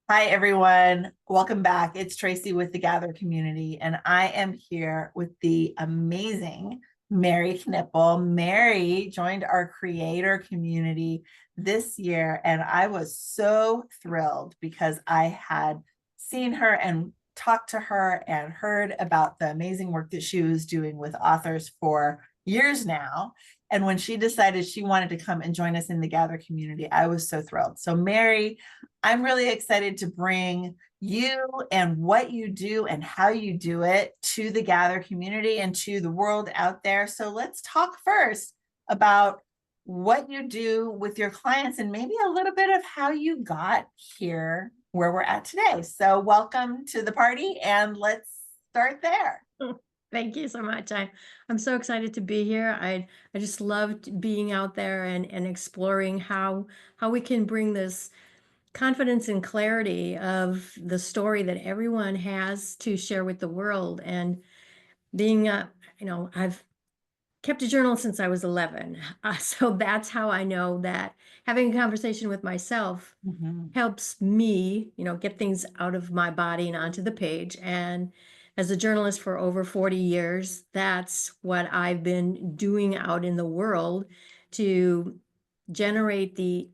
Hi, everyone. Welcome back. It's Tracy with the Gather community, and I am here with the amazing Mary Knippel. Mary joined our creator community this year, and I was so thrilled because I had seen her and talked to her and heard about the amazing work that she was doing with authors for years now. And when she decided she wanted to come and join us in the Gather community, I was so thrilled. So, Mary, I'm really excited to bring you and what you do and how you do it to the Gather community and to the world out there. So let's talk first about what you do with your clients and maybe a little bit of how you got here where we're at today. So welcome to the party and let's start there. Thank you so much. I'm so excited to be here. I just loved being out there and exploring how we can bring this confidence and clarity of the story that everyone has to share with the world. And being I've kept a journal since I was 11. So that's how I know that having a conversation with myself Mhm. helps me, get things out of my body and onto the page. And as a journalist for over 40 years, that's what I've been doing out in the world to generate the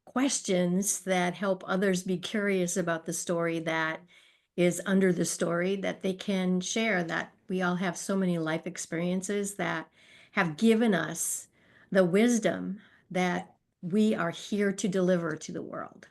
questions that help others be curious about the story that is under the story that they can share. That we all have so many life experiences that have given us the wisdom that we are here to deliver to the world.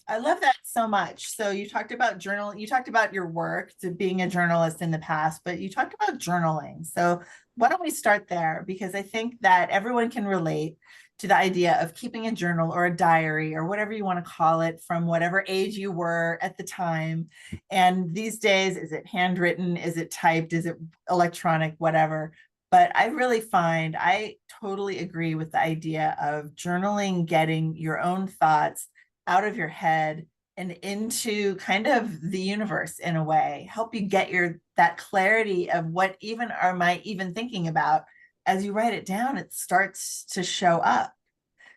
I love that so much. So you talked about you talked about your work to being a journalist in the past, but you talked about journaling. So why don't we start there? Because I think that everyone can relate to the idea of keeping a journal or a diary or whatever you want to call it from whatever age you were at the time. And these days, is it handwritten? Is it typed? Is it electronic? Whatever. But I really find I totally agree with the idea of journaling, getting your own thoughts out of your head and into kind of the universe in a way, help you get your that clarity of what even am I even thinking about. As you write it down, it starts to show up.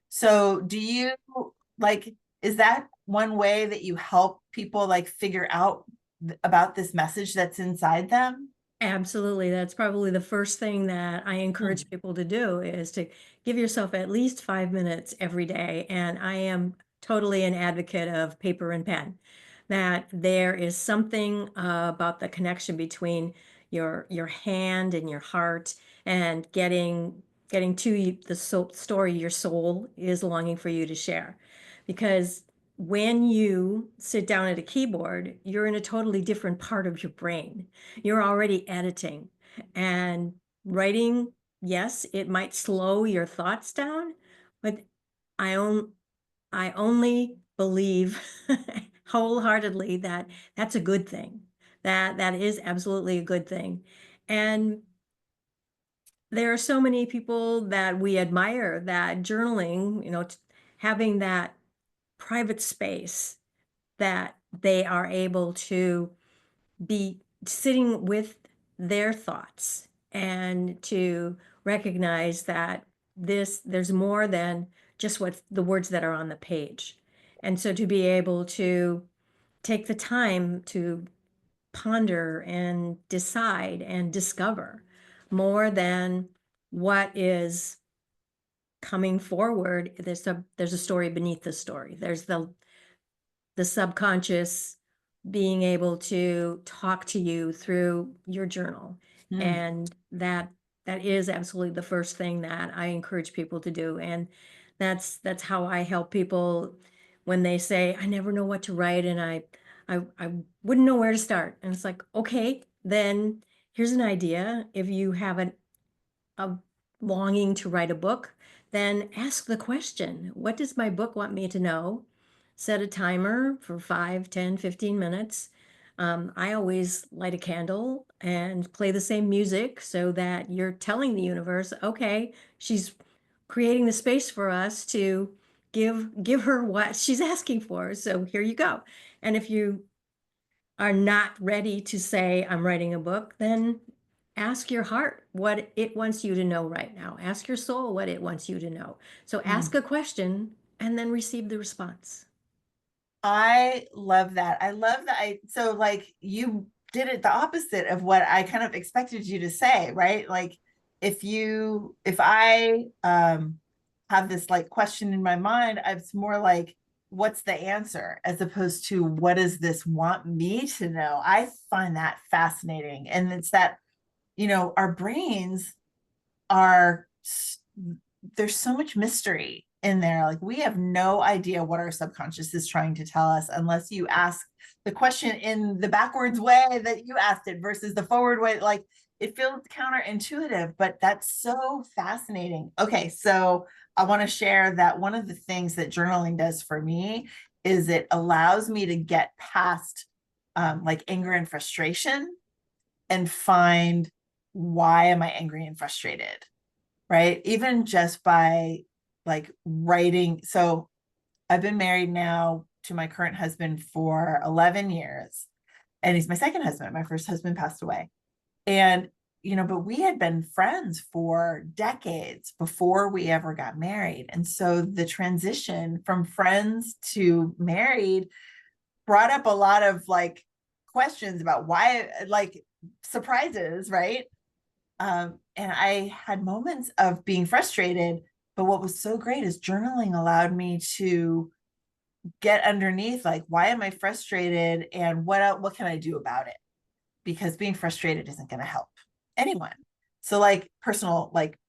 So do you like, is that one way that you help people like figure out about this message that's inside them? Absolutely. That's probably the first thing that I Hmm. encourage people to do is to give yourself at least 5 minutes every day. And I am totally an advocate of paper and pen, that there is something about the connection between your hand and your heart and getting to the story your soul is longing for you to share. Because when you sit down at a keyboard, you're in a totally different part of your brain. You're already editing and writing. Yes, it might slow your thoughts down, but I own I only believe wholeheartedly that that's a good thing. That is absolutely a good thing. And there are so many people that we admire that journaling, having that private space that they are able to be sitting with their thoughts and to recognize that there's more than just what the words that are on the page. And so to be able to take the time to ponder and decide and discover more than what is coming forward. There's a story beneath the story. There's the subconscious being able to talk to you through your journal. Hmm. And that is absolutely the first thing that I encourage people to do. And that's how I help people when they say, I never know what to write and I wouldn't know where to start. And it's like, okay, then here's an idea. If you have a longing to write a book, then ask the question, what does my book want me to know? Set a timer for 5, 10, 15 minutes. I always light a candle and play the same music so that you're telling the universe, okay, she's creating the space for us to give her what she's asking for. So here you go. And if you are not ready to say, I'm writing a book, then ask your heart what it wants you to know right now. Ask your soul what it wants you to know. So Hmm. ask a question and then receive the response. I love that. I love that. So like you did it the opposite of what I kind of expected you to say, right? Like if I have this like question in my mind, it's more like, what's the answer as opposed to what does this want me to know? I find that fascinating. And it's that, our brains are there's so much mystery in there. Like we have no idea what our subconscious is trying to tell us unless you ask the question in the backwards way that you asked it versus the forward way. Like it feels counterintuitive, but that's so fascinating. Okay, so I want to share that one of the things that journaling does for me is it allows me to get past like anger and frustration and find why am I angry and frustrated, right? Even just by like writing. So I've been married now to my current husband for 11 years, and he's my second husband. My first husband passed away. And, but we had been friends for decades before we ever got married. And so the transition from friends to married brought up a lot of like questions about why, like surprises, right? And I had moments of being frustrated, but what was so great is journaling allowed me to get underneath like, why am I frustrated and what can I do about it? Because being frustrated isn't going to help anyone. So like personal, like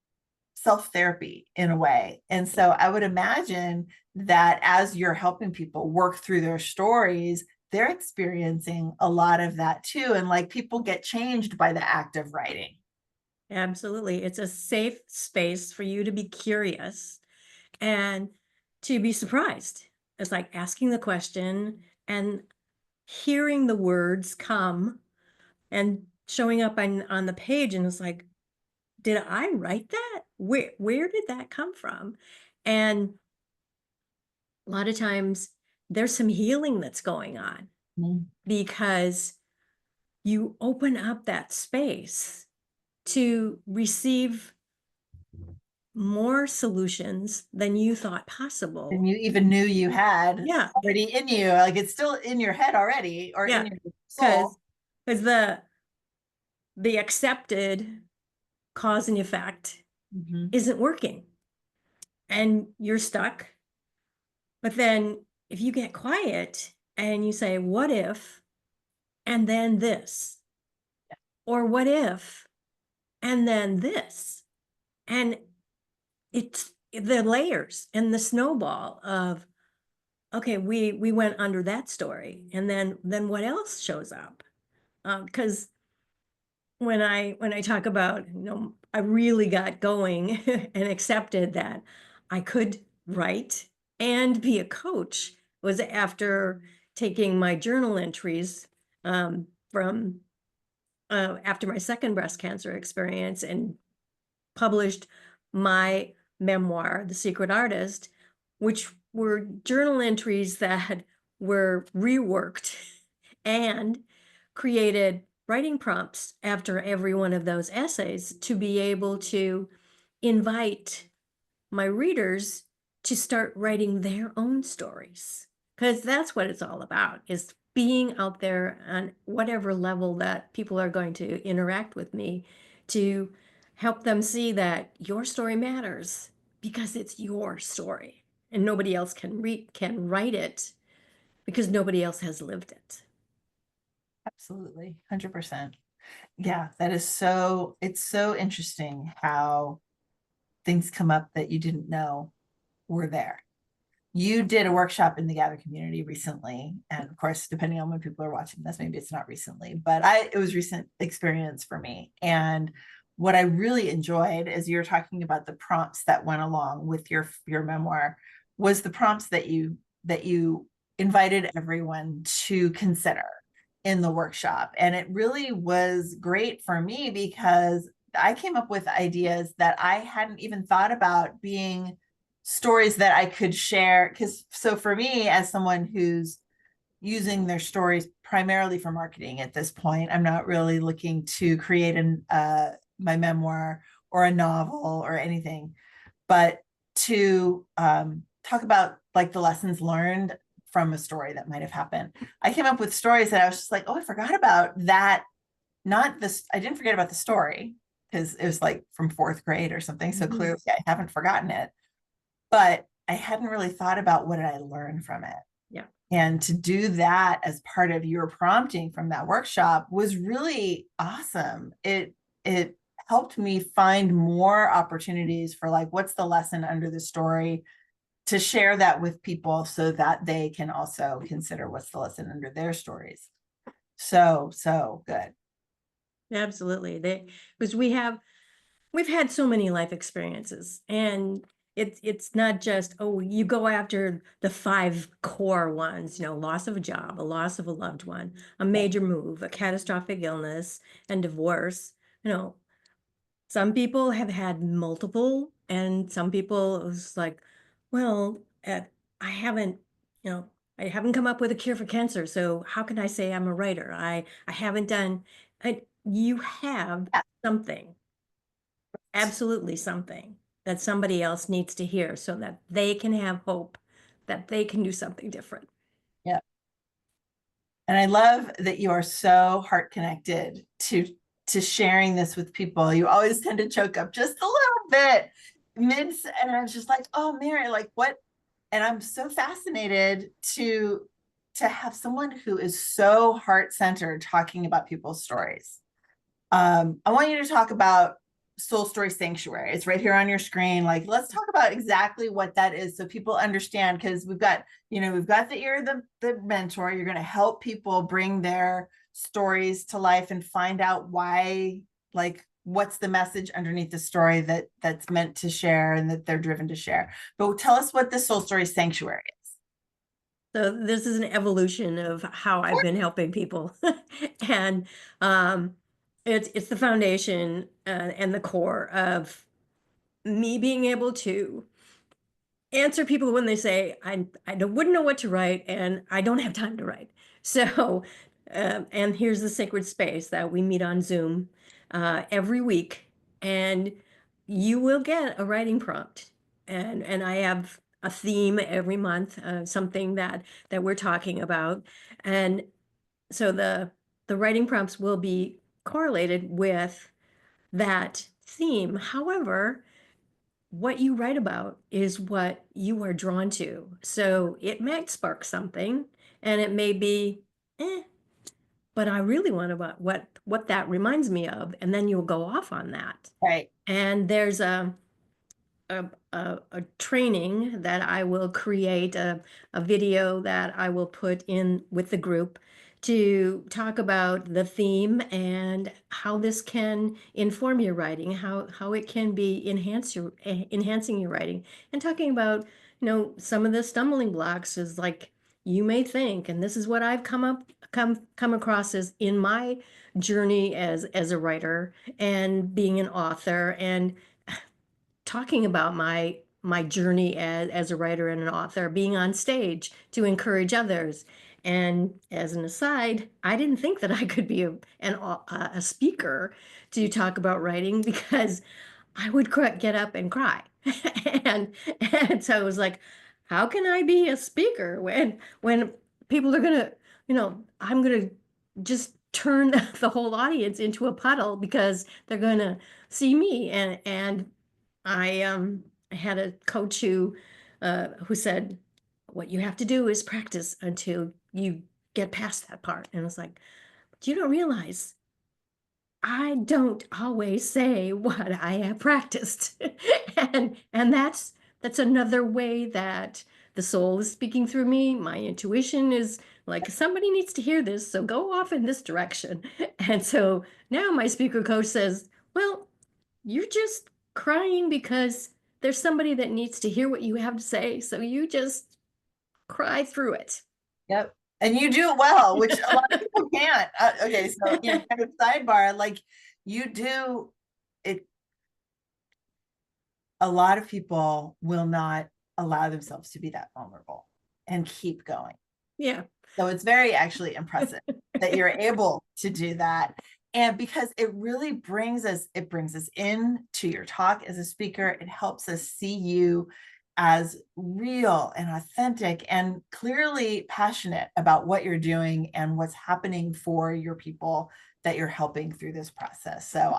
self-therapy in a way. And so I would imagine that as you're helping people work through their stories, they're experiencing a lot of that too. And like people get changed by the act of writing. Absolutely. It's a safe space for you to be curious and to be surprised. It's like asking the question and hearing the words come and showing up on the page. And it's like, did I write that? Where did that come from? And a lot of times there's some healing that's going on Mm-hmm. because you open up that space to receive more solutions than you thought And possible. you even knew you had Yeah, already in you, like it's still in your head already or in yeah, your soul. because the accepted cause and effect Mhm. isn't working and you're stuck. But then if you get quiet and you say, what if, and then this, or what if, and then this, and it's the layers and the snowball of, okay, we went under that story, and then what else shows up? Because when I talk about, I really got going and accepted that I could write and be a coach was after taking my journal entries from after my second breast cancer experience and published my memoir, The Secret Artist, which were journal entries that were reworked and created writing prompts after every one of those essays to be able to invite my readers to start writing their own stories. Because that's what it's all about, is being out there on whatever level that people are going to interact with me to help them see that your story matters because it's your story and nobody else can write it because nobody else has lived it. Absolutely, 100%. Yeah, that is so, it's so interesting how things come up that you didn't know were there. You did a workshop in the Gather community recently, and of course, depending on when people are watching this, maybe it's not recently, but it was recent experience for me. And what I really enjoyed as you're talking about the prompts that went along with your memoir was the prompts that you invited everyone to consider in the workshop. And it really was great for me because I came up with ideas that I hadn't even thought about being stories that I could share. Because so for me, as someone who's using their stories primarily for marketing at this point, I'm not really looking to create my memoir or a novel or anything, but to talk about like the lessons learned from a story that might have happened. I came up with stories that I was just like, oh, I forgot about that. Not this, I didn't forget about the story because it was like from fourth grade or something. So clearly I haven't forgotten it, but I hadn't really thought about what did I learn from it. Yeah. And to do that as part of your prompting from that workshop was really awesome. It helped me find more opportunities for like, what's the lesson under the story, to share that with people so that they can also consider what's the lesson under their stories. So good. Absolutely. Because we've had so many life experiences, and it's not just, oh, you go after the 5 core ones, loss of a job, a loss of a loved one, a major move, a catastrophic illness, and divorce. You know, some people have had multiple, and some people it was like, well, I haven't, you know, I haven't come up with a cure for cancer, so how can I say I'm a writer? I haven't done. You have Yeah. something, absolutely something that somebody else needs to hear so that they can have hope, that they can do something different. Yeah. And I love that you are so heart connected to sharing this with people. You always tend to choke up just a little bit mid, and I was just like, oh, Mary, like what? And I'm so fascinated to have someone who is so heart centered talking about people's stories. I want you to talk about Soul Story Sanctuary. It's right here on your screen. Like, let's talk about exactly what that is so people understand, because we've got that you're the mentor. You're going to help people bring their stories to life and find out why, like, what's the message underneath the story that's meant to share and that they're driven to share. But tell us what the Soul Story Sanctuary is. So this is an evolution of how I've been helping people. And um, it's the foundation and the core of me being able to answer people when they say, wouldn't know what to write and I don't have time to write. So, and here's the sacred space that we meet on Zoom every week, and you will get a writing prompt. And I have a theme every month, something that we're talking about. And so the writing prompts will be correlated with that theme. However, what you write about is what you are drawn to. So it might spark something, and it may be, but I really want about what that reminds me of, and then you'll go off on that. Right. And there's a training that I will create, a video that I will put in with the group to talk about the theme and how this can inform your writing, how it can be enhancing your writing, and talking about, some of the stumbling blocks is like you may think, and this is what I've come across as in my journey as a writer and being an author, and talking about my journey as a writer and an author, being on stage to encourage others. And as an aside, I didn't think that I could be a speaker to talk about writing, because I would get up and cry. and and so it was like, how can I be a speaker when people are gonna, I'm gonna just turn the whole audience into a puddle because they're gonna see me. And I had a coach who said, what you have to do is practice until you get past that part. And it's like, but you don't realize I don't always say what I have practiced. And that's another way that the soul is speaking through me. My intuition is like, somebody needs to hear this, so go off in this direction. And so now my speaker coach says, well, you're just crying because there's somebody that needs to hear what you have to say. So you just cry through it. Yep. And you do it well, which a lot of people can't. Okay, so kind of sidebar, like you do it. A lot of people will not allow themselves to be that vulnerable and keep going. Yeah. So it's very actually impressive that you're able to do that. And because it really brings us in to your talk as a speaker. It helps us see you as real and authentic and clearly passionate about what you're doing and what's happening for your people that you're helping through this process. So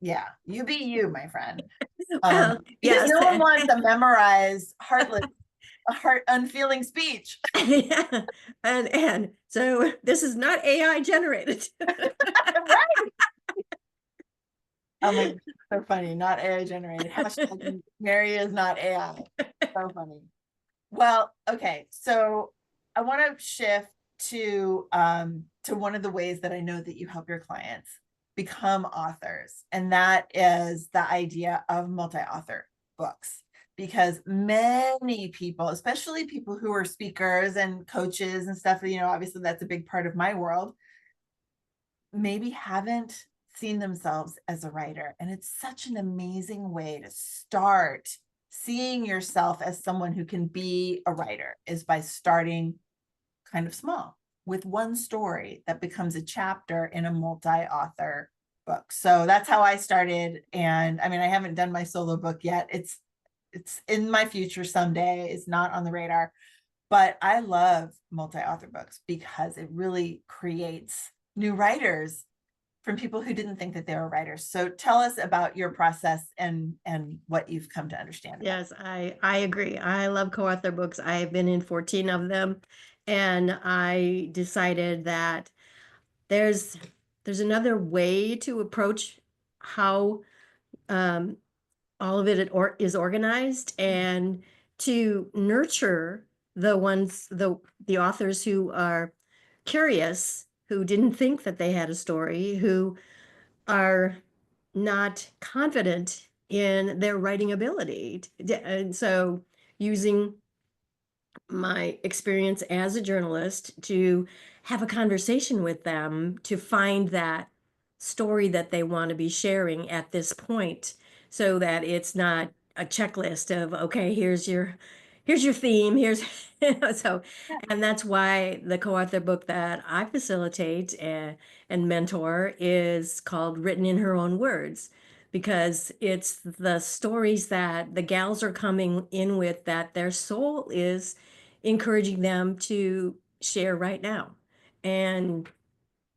yeah, you be you, my friend. Well, Because yes. no one wants a memorized, heartless, heart unfeeling speech. Yeah. And so this is not AI generated. Right. Oh my God, so funny. Not AI generated. Hashtag Mary is not AI. So funny. Well, okay. So I want to shift to one of the ways that I know that you help your clients become authors, and that is the idea of multi-author books. Because many people, especially people who are speakers and coaches and stuff, obviously that's a big part of my world, maybe haven't seen themselves as a writer. And it's such an amazing way to start seeing yourself as someone who can be a writer, is by starting kind of small with one story that becomes a chapter in a multi-author book. So that's how I started. And I mean, I haven't done my solo book yet. It's in my future someday. It's not on the radar. But I love multi-author books because it really creates new writers from people who didn't think that they were writers. So tell us about your process and what you've come to understand about. Yes, I agree. I love co-author books. I've been in 14 of them, and I decided that there's there's another way to approach how um, all of it is organized, and to nurture the authors who are curious, who didn't think that they had a story, who are not confident in their writing ability. And so using my experience as a journalist to have a conversation with them to find that story that they want to be sharing at this point, so that it's not a checklist of, okay, here's your theme, here's so. Yeah. And that's why the co-author book that I facilitate and mentor is called Written in Her Own Words, because it's the stories that the gals are coming in with, that their soul is encouraging them to share right now. And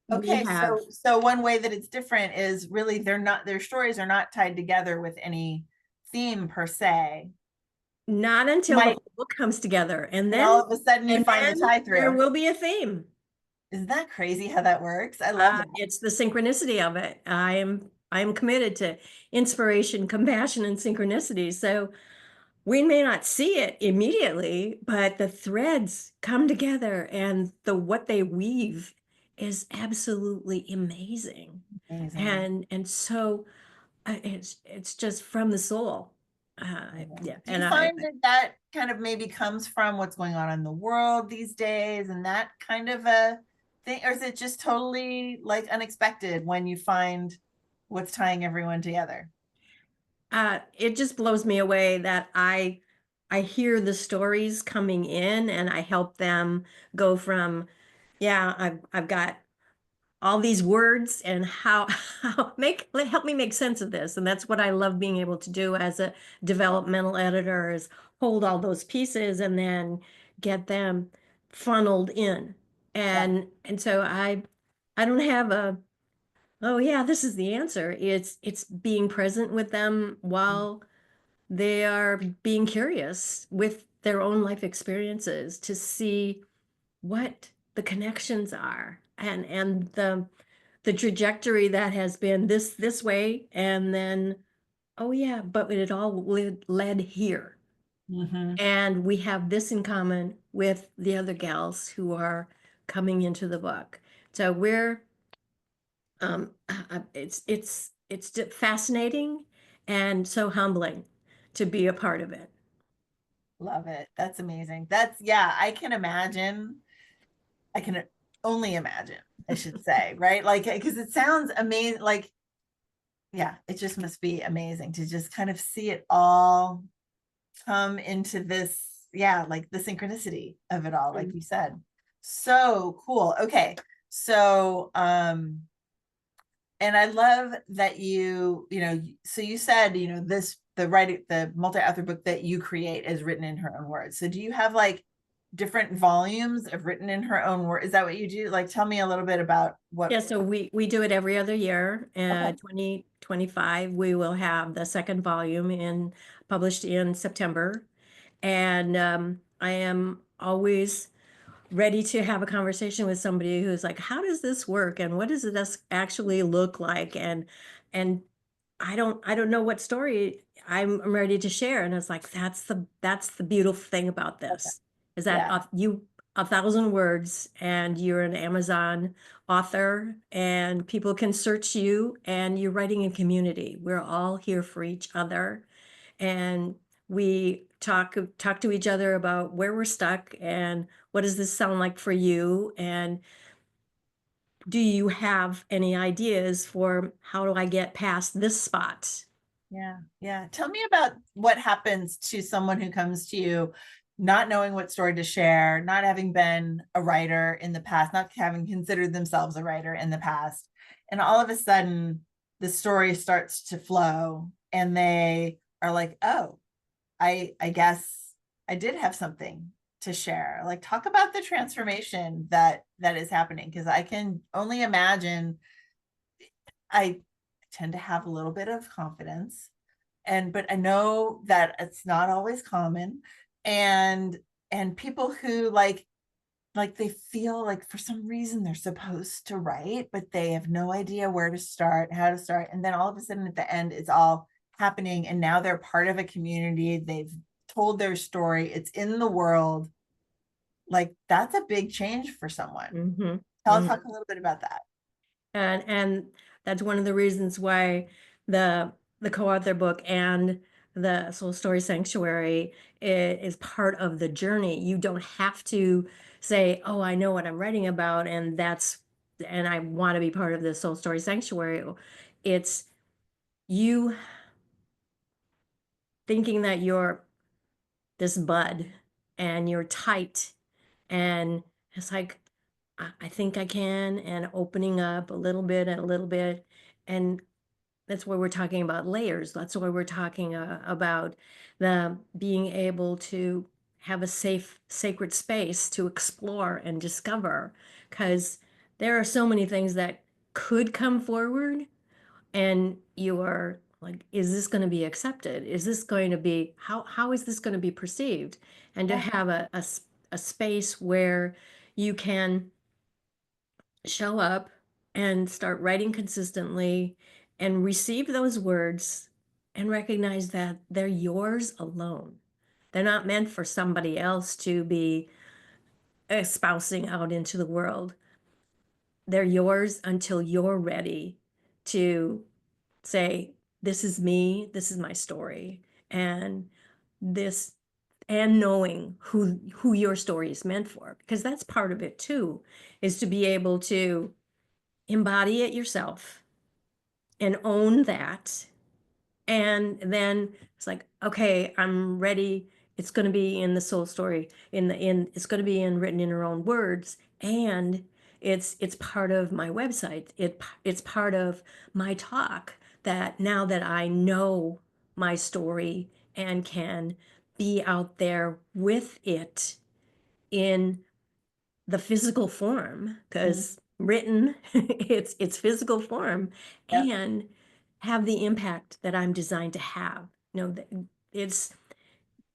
we Okay, have, so one way that it's different is really their stories are not tied together with any theme per se. not until the Might whole book comes together, and and then all of a sudden you and find the then tie there through. will be a theme. Isn't that crazy how that works? I love that. It's the synchronicity of it. I am committed to inspiration, compassion, and synchronicity. So we may not see it immediately, but the threads come together, and what they weave is absolutely amazing. Amazing. And so it's just from the soul. Yeah, Do you and find that that kind of maybe comes from what's going on in the world these days and that kind of a thing, or is it just totally like unexpected when you find what's tying everyone together? it just blows me away that I hear the stories coming in, and I help them go from, yeah, I've got all these words, and how help me make sense of this. And that's what I love being able to do as a developmental editor, is hold all those pieces and then get them funneled in. Yeah. And so I don't have a, oh yeah, this is the answer. It's being present with them while they are being curious with their own life experiences, to see what the connections are, and the trajectory that has been this way, and then, oh yeah, but it all led here, Mm-hmm. and we have this in common with the other gals who are coming into the book. So we're it's fascinating and so humbling to be a part of it. Love it. That's amazing. That's, yeah, I can imagine. I can only imagine, I should say, right? Like, because it sounds amazing. Like, yeah, it just must be amazing to just kind of see it all come into this, yeah, like the synchronicity of it all, like you said. So cool. Okay. So, and I love that so you said, this the multi-author book that you create is written in her own words. So do you have like different volumes of written in her own words? Is that what you do? Like, tell me a little bit about what. Yeah, so we do it every other year. Okay. 2025, we will have the second volume published in September. And I am always ready to have a conversation with somebody who's like, how does this work? And what does this actually look like? And I don't know what story I'm ready to share. And it's like, that's the beautiful thing about Okay. this, is that Yeah. 1,000 words and you're an Amazon author and people can search you and you're writing in community. We're all here for each other. And we talk to each other about where we're stuck and what does this sound like for you, and do you have any ideas for how do I get past this spot? Yeah. Yeah. Tell me about what happens to someone who comes to you not knowing what story to share, not having been a writer in the past, not having considered themselves a writer in the past. And all of a sudden, the story starts to flow and they are like, oh, I guess I did have something to share. Like, talk about the transformation that is happening, because I can only imagine. I tend to have a little bit of confidence, and but I know that it's not always common. And people who like they feel like for some reason they're supposed to write, but they have no idea where to start, how to start. And then all of a sudden at the end, it's all happening. And now they're part of a community. They've told their story, it's in the world. Like, that's a big change for someone. Mm-hmm. I'll Mm-hmm. talk a little bit about that. And that's one of the reasons why the the co-author book and the Soul Story Sanctuary is part of the journey. You don't have to say, "Oh, I know what I'm writing about, and I want to be part of the Soul Story Sanctuary." It's you thinking that you're this bud and you're tight, and it's like, I think I can, and opening up a little bit and a little bit. And that's why we're talking about layers. That's why we're talking about the being able to have a safe, sacred space to explore and discover, because there are so many things that could come forward, and you are like, is this going to be accepted? Is this going to be, how is this going to be perceived? And to Yeah. have a space where you can show up and start writing consistently and receive those words and recognize that they're yours alone. They're not meant for somebody else to be espousing out into the world. They're yours until you're ready to say, this is me, this is my story, and this, and knowing who your story is meant for, because that's part of it too, is to be able to embody it yourself and own that. And then it's like, okay, I'm ready. It's going to be in the soul story, it's going to be written in her own words. And it's part of my website. It's part of my talk, that now that I know my story and can be out there with it in the physical form, Mhm. because written, it's physical form, Yep. and have the impact that I'm designed to have. It's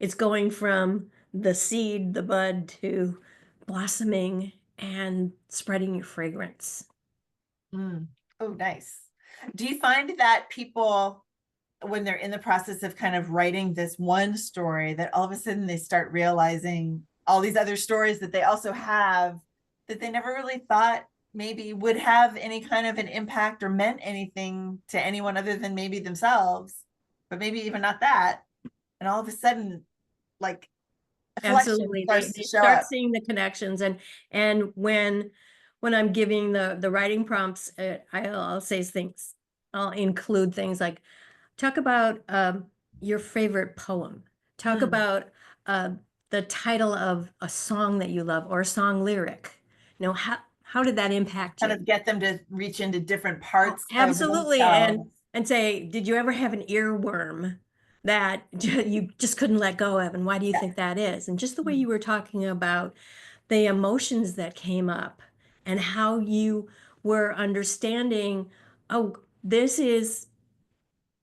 it's going from the seed, the bud, to blossoming and spreading your fragrance. Mm. Oh, nice. Do you find that people, when they're in the process of kind of writing this one story, that all of a sudden they start realizing all these other stories that they also have, that they never really thought maybe would have any kind of an impact or meant anything to anyone other than maybe themselves, but maybe even not that. And all of a sudden, like, a collection Absolutely. starts to They show start up. seeing the connections, and when I'm giving the writing prompts, I'll say things, I'll include things like, talk about your favorite poem. Talk Mm. about uh, the title of a song that you love, or a song lyric. How did that impact Kind you? of get them to reach into different Oh, parts of absolutely. themselves. And say, did you ever have an earworm? that you just couldn't let go of. And why do you Yeah. think that is? And just the way Mm. you were talking about the emotions that came up and how you were understanding, oh, this is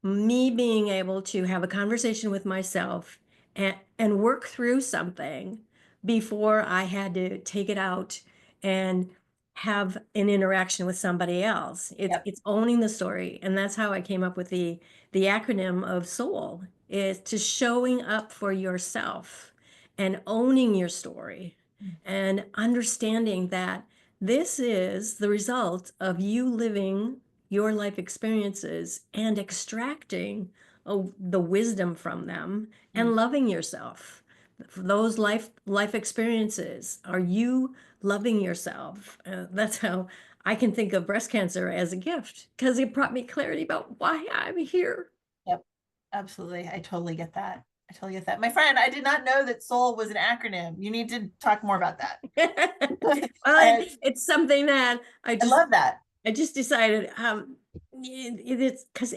me being able to have a conversation with myself and work through something before I had to take it out and have an interaction with somebody else. Yep. It's owning the story. And that's how I came up with the acronym of SOUL, is to showing up for yourself and owning your story Mm. and understanding that this is the result of you living your life experiences and extracting the wisdom from them Mm. and loving yourself. Those life experiences, are you loving yourself? That's how I can think of breast cancer as a gift, because it brought me clarity about why I'm here. Yep. Absolutely. I totally get that. I totally get that. My friend, I did not know that SOUL was an acronym. You need to talk more about that. Well, I, it's something that I love that. I just decided, it's because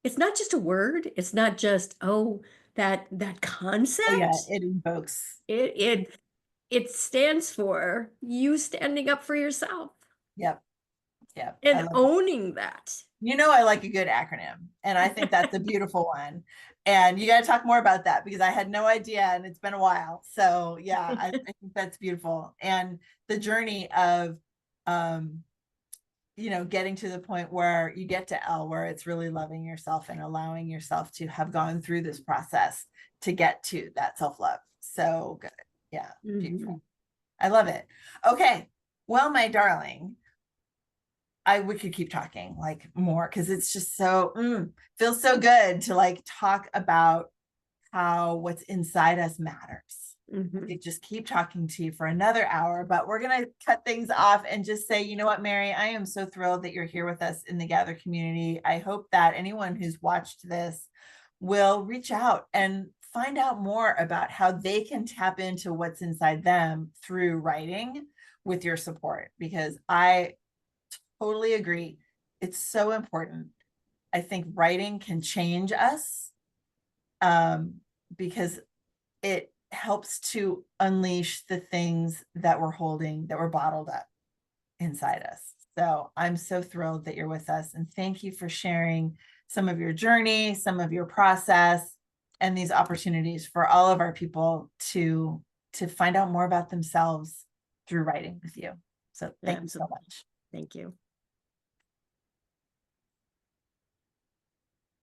it's not just a word. It's not just, oh, that Oh yeah, concept. it invokes. It it it stands for you standing up for yourself Yep. Yep. I and love that. owning that. You know, I like a good acronym, and I think that's a beautiful one. And you got to talk more about that because I had no idea, and it's been a while. So yeah, I think that's beautiful. And the journey of, um, getting to the point where you get to L, where it's really loving yourself and allowing yourself to have gone through this process to get to that self-love. So good. Yeah, Mhm. beautiful. I love it. Okay. Well, my darling, we could keep talking like more because it's just so feels so good to like talk about how what's inside us matters. I Mhm. could just keep talking to you for another hour, but we're gonna cut things off and just say, you know what, Mary, I am so thrilled that you're here with us in the Gather community. I hope that anyone who's watched this will reach out and find out more about how they can tap into what's inside them through writing with your support, because I totally agree. It's so important. I think writing can change us, um, because it helps to unleash the things that we're holding, that were bottled up inside us. So I'm so thrilled that you're with us. And thank you for sharing some of your journey, some of your process, and these opportunities for all of our people to find out more about themselves through writing with you. So thank you so Absolutely. much. Thank you.